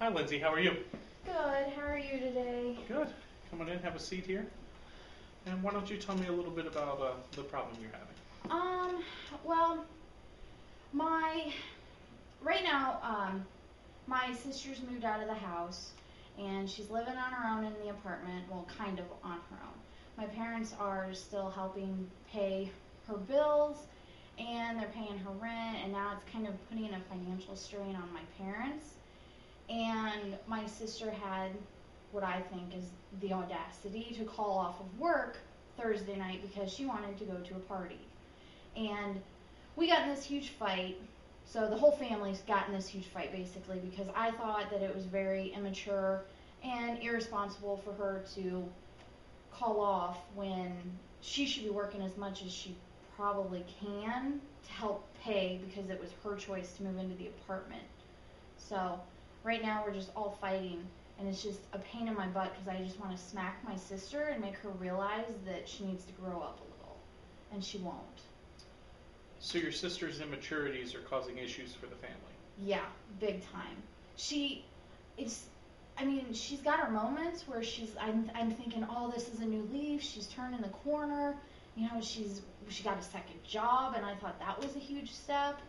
Hi, Lindsay. How are you? Good. How are you today? Good. Come on in, have a seat here. And why don't you tell me a little bit about the problem you're having? Um, well, my right now, my sister's moved out of the house and she's living on her own in the apartment, well, kind of on her own. My parents are still helping pay her bills and they're paying her rent, and now it's kind of putting a financial strain on my parents. And my sister had what I think is the audacity to call off of work Thursday night because she wanted to go to a party. And we got in this huge fight. So the whole family's got in this huge fight basically because I thought that it was very immature and irresponsible for her to call off when she should be working as much as she probably can to help pay because it was her choice to move into the apartment. So right now we're just all fighting, and it's just a pain in my butt because I just want to smack my sister and make her realize that she needs to grow up a little, and she won't. So your sister's immaturities are causing issues for the family. Yeah, big time. She, it's, I mean, she's got her moments where I'm thinking, oh, this is a new leaf. She's turning the corner. You know, she got a second job, and I thought that was a huge step.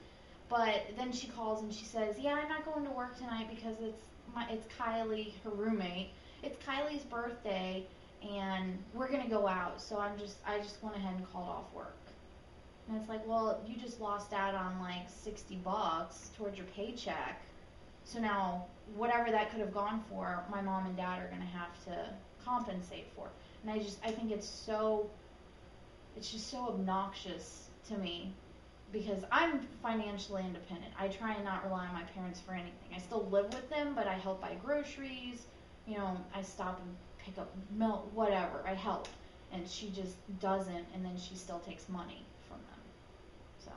But then she calls and she says, "Yeah, I'm not going to work tonight because it's Kylie, her roommate. It's Kylie's birthday, and we're gonna go out. So I just went ahead and called off work." And it's like, well, you just lost out on like $60 towards your paycheck. So now whatever that could have gone for, my mom and dad are gonna have to compensate for. And I think it's just so obnoxious to me because I'm financially independent. I try and not rely on my parents for anything. I still live with them, but I help buy groceries. You know, I stop and pick up milk, whatever. I help. And she just doesn't, and then she still takes money from them. So,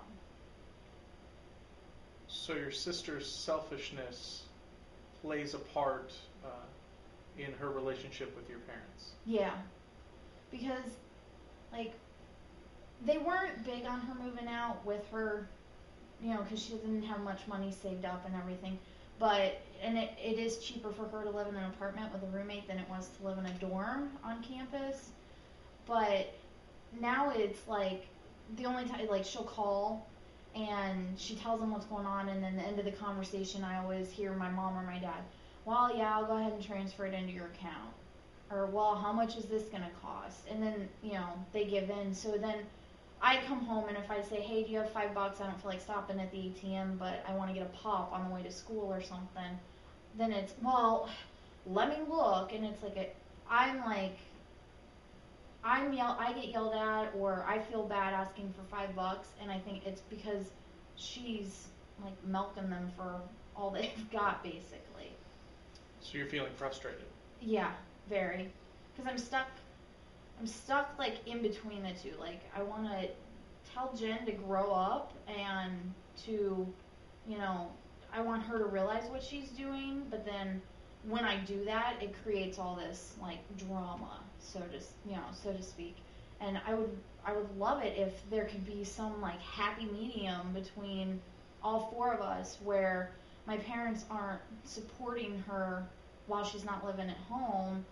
So your sister's selfishness plays a part in her relationship with your parents. yeah. Because, like, they weren't big on her moving out with her, you know, because she didn't have much money saved up and everything. And it is cheaper for her to live in an apartment with a roommate than it was to live in a dorm on campus. But now it's like the only time, like, she'll call and she tells them what's going on, and then the end of the conversation, I always hear my mom or my dad, "Well, yeah, I'll go ahead and transfer it into your account." Or, "Well, how much is this going to cost?" And then, you know, they give in. So then I come home, and if I say, "Hey, do you have $5? I don't feel like stopping at the ATM, but I want to get a pop on the way to school or something," then it's, "Well, let me look." And it's like I'm like I get yelled at, or I feel bad asking for $5, and I think it's because she's like milking them for all they've got basically. So you're feeling frustrated. Yeah, very, because I'm stuck like in between the two. Like, I want to tell Jen to grow up and to, you know, I want her to realize what she's doing, but then when I do that, it creates all this like drama, so to speak. And I would love it if there could be some like happy medium between all four of us where my parents aren't supporting her while she's not living at home,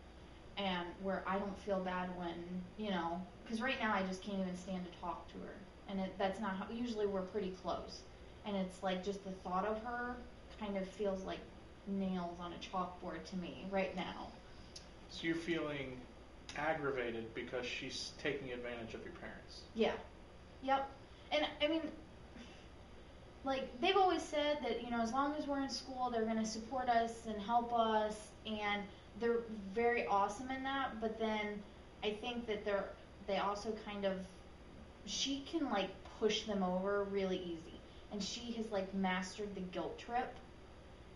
and where I don't feel bad when, you know, because right now I just can't even stand to talk to her, and that's not how, usually we're pretty close, and it's like just the thought of her kind of feels like nails on a chalkboard to me right now. So you're feeling aggravated because she's taking advantage of your parents. Yeah, yep. And I mean, like, they've always said that, you know, as long as we're in school, they're going to support us and help us, and they're very awesome in that. But then I think that they also kind of, she can like push them over really easy, and she has like mastered the guilt trip.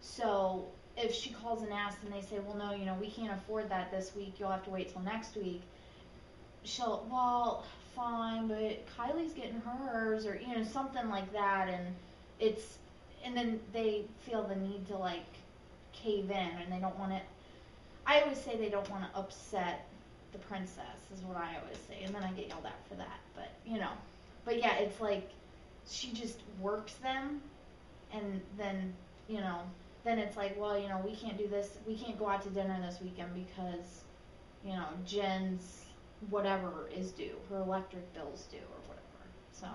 So if she calls and asks and they say, "Well, no, you know, we can't afford that this week, you'll have to wait till next week," she'll, "Well, fine, but Kylie's getting hers," or, you know, something like that. And it's, and then they feel the need to like cave in, and they don't want to, I always say they don't want to upset the princess, is what I always say, and then I get yelled at for that. But, you know, but yeah, it's like she just works them, and then, you know, then it's like, well, we can't do this, we can't go out to dinner this weekend because, Jen's whatever is due, her electric bill's due or whatever. So,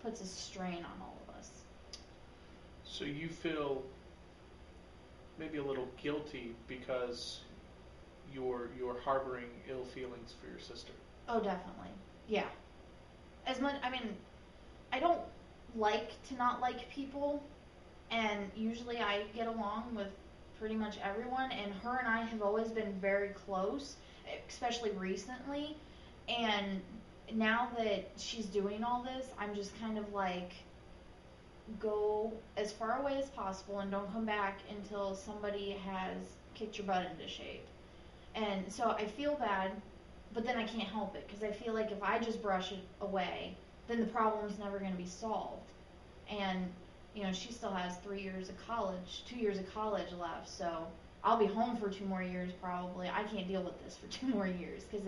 puts a strain on all of us. So you feel maybe a little guilty because you're harboring ill feelings for your sister. Oh, definitely. Yeah. As much, I mean, I don't like to not like people, and usually I get along with pretty much everyone, and her and I have always been very close, especially recently. And now that she's doing all this, I'm just kind of like, go as far away as possible and don't come back until somebody has kicked your butt into shape. And so I feel bad, but then I can't help it because I feel like if I just brush it away, then the problem's never going to be solved. And she still has 3 years of college, 2 years of college left, so I'll be home for 2 more years probably. I can't deal with this for 2 more years because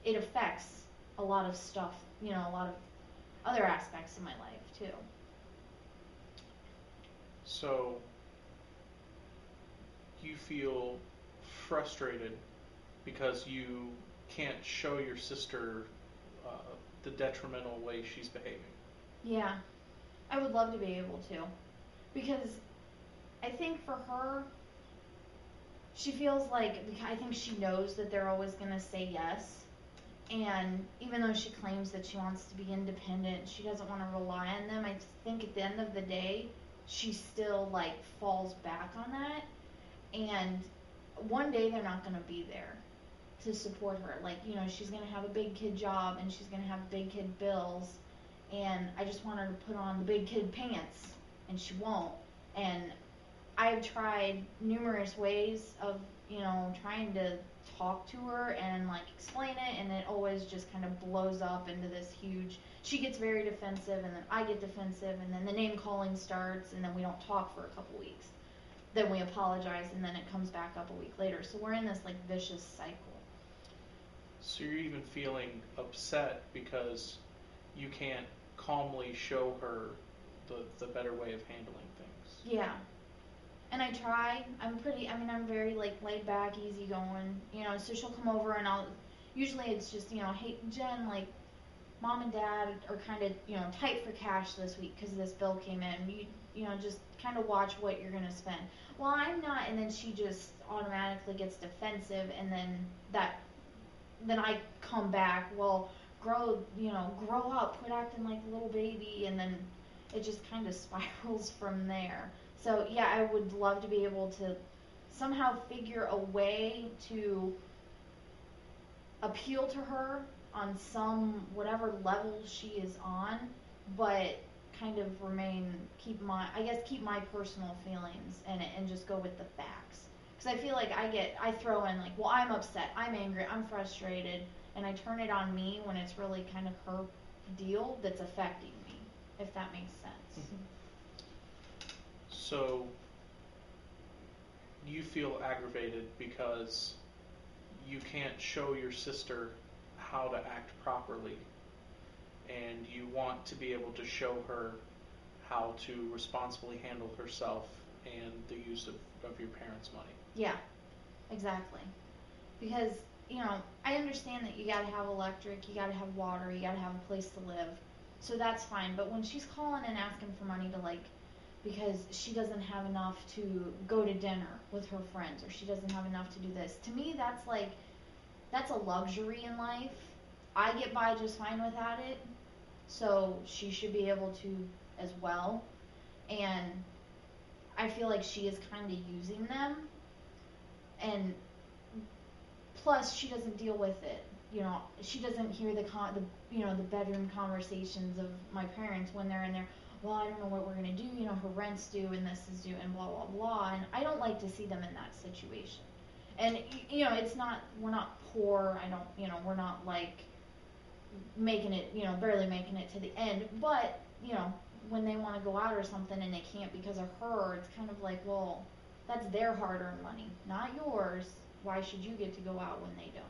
it affects a lot of stuff, a lot of other aspects of my life too. So you feel frustrated because you can't show your sister uh, the detrimental way she's behaving. Yeah, I would love to be able to, because I think for her, she feels like, I think she knows that they're always going to say yes. And even though she claims that she wants to be independent, she doesn't want to rely on them. I think at the end of the day, she still like falls back on that. And one day they're not going to be there to support her. Like, she's going to have a big kid job and she's going to have big kid bills. And I just want her to put on the big kid pants, and she won't. And I've tried numerous ways of, trying to talk to her and like explain it, and it always just kind of blows up into this huge. She gets very defensive, and then I get defensive, and then the name calling starts, and then we don't talk for a couple weeks. Then we apologize, and then it comes back up a week later. So we're in this like vicious cycle. So you're even feeling upset because you can't calmly show her the better way of handling things. Yeah. And I try. I'm very like laid back, easygoing. So she'll come over and usually it's just, hey Jen, like mom and dad are kind of, tight for cash this week because this bill came in. Just kind of watch what you're gonna spend. Well, I'm not, and then she just automatically gets defensive, and then I come back. Well, grow up, quit acting like a little baby, and then it just kind of spirals from there. So yeah, I would love to be able to somehow figure a way to appeal to her on some whatever level she is on, but kind of keep my personal feelings in it and just go with the facts. Because I feel like I throw in like, well, I'm upset, I'm angry, I'm frustrated, and I turn it on me when it's really kind of her deal that's affecting me, if that makes sense. Mm-hmm. So you feel aggravated because you can't show your sister how to act properly, and you want to be able to show her how to responsibly handle herself and the use of your parents' money. Yeah, exactly. Because, I understand that you gotta have electric, you gotta have water, you gotta have a place to live. So that's fine. But when she's calling and asking for money to because she doesn't have enough to go to dinner with her friends, or she doesn't have enough to do this, to me that's a luxury in life. I get by just fine without it. So she should be able to as well. And I feel like she is kind of using them, and plus she doesn't deal with it. She doesn't hear the bedroom conversations of my parents when they're in there. Well, I don't know what we're gonna do. Her rent's due and this is due and blah blah blah. And I don't like to see them in that situation. And it's not, we're not poor. I don't, we're not like making it, barely making it to the end. But when they want to go out or something and they can't because of her, it's kind of like, well, that's their hard-earned money, not yours. Why should you get to go out when they don't?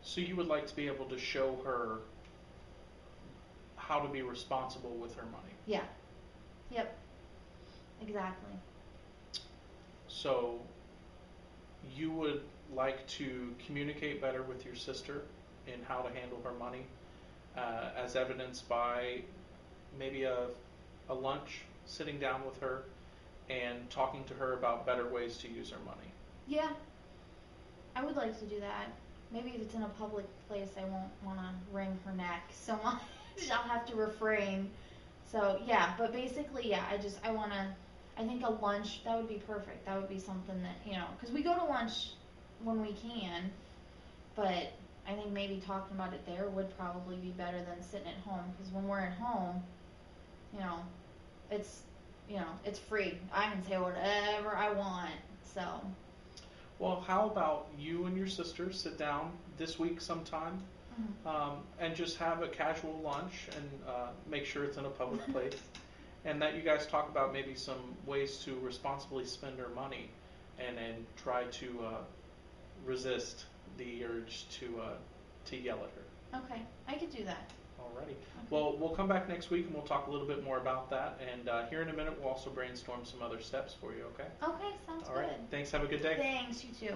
So you would like to be able to show her how to be responsible with her money. Yeah. Yep. Exactly. So you would like to communicate better with your sister in how to handle her money, as evidenced by maybe a lunch, sitting down with her and talking to her about better ways to use her money. Yeah, I would like to do that. Maybe if it's in a public place, I won't want to wring her neck so much. I'll have to refrain. So yeah, but basically, yeah, I want to. I think a lunch that would be perfect. That would be something that because we go to lunch when we can, but I think maybe talking about it there would probably be better than sitting at home. Because when we're at home, you know, it's it's free. I can say whatever I want. So. Well, how about you and your sister sit down this week sometime, and just have a casual lunch and make sure it's in a public place, and that you guys talk about maybe some ways to responsibly spend our money, and try to resist the urge to yell at her. Okay, I could do that. Alrighty. Okay. Well, we'll come back next week and we'll talk a little bit more about that. And here in a minute, we'll also brainstorm some other steps for you. Okay. Okay, sounds All right. good. Thanks. Have a good day. Thanks, you too.